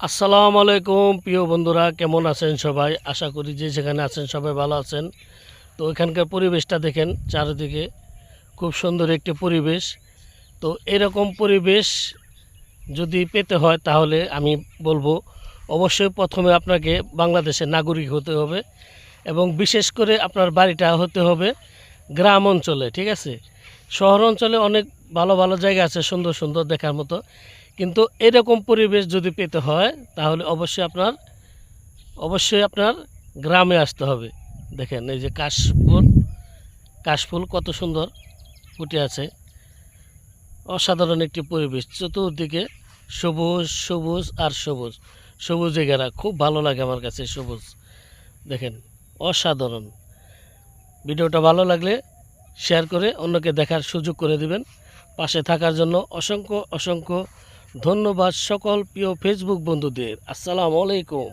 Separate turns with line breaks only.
আসসালামু আলাইকুম প্রিয় বন্ধুরা, কেমন আছেন সবাই? আশা করি যে যেখানে আছেন সবাই ভালো আছেন। তো এখানকার পরিবেশটা দেখেন, চারিদিকে খুব সুন্দর একটি পরিবেশ। তো এরকম পরিবেশ যদি পেতে হয় তাহলে আমি বলবো অবশ্যই প্রথমে আপনাকে বাংলাদেশের নাগরিক হতে হবে এবং বিশেষ করে আপনার বাড়িটা হতে হবে গ্রাম অঞ্চলে, ঠিক আছে? শহর অঞ্চলে অনেক ভালো ভালো জায়গা আছে সুন্দর সুন্দর দেখার মতো, কিন্তু এরকম পরিবেশ যদি পেতে হয় তাহলে অবশ্যই আপনার গ্রামে আসতে হবে। দেখেন এই যে কাশফুল কত সুন্দর ফুটে আছে। অসাধারণ একটি পরিবেশ, চতুর্দিকে সবুজ সবুজ আর সবুজ, সবুজে ঘেরা। খুব ভালো লাগে আমার কাছে সবুজ। দেখেন, অসাধারণ। ভিডিওটা ভালো লাগলে শেয়ার করে অন্যকে দেখার সুযোগ করে দিবেন। পাশে থাকার জন্য অসংখ্য অসংখ্য ধন্যবাদ সকল প্রিয় ফেসবুক বন্ধুদের। আসসালামু আলাইকুম।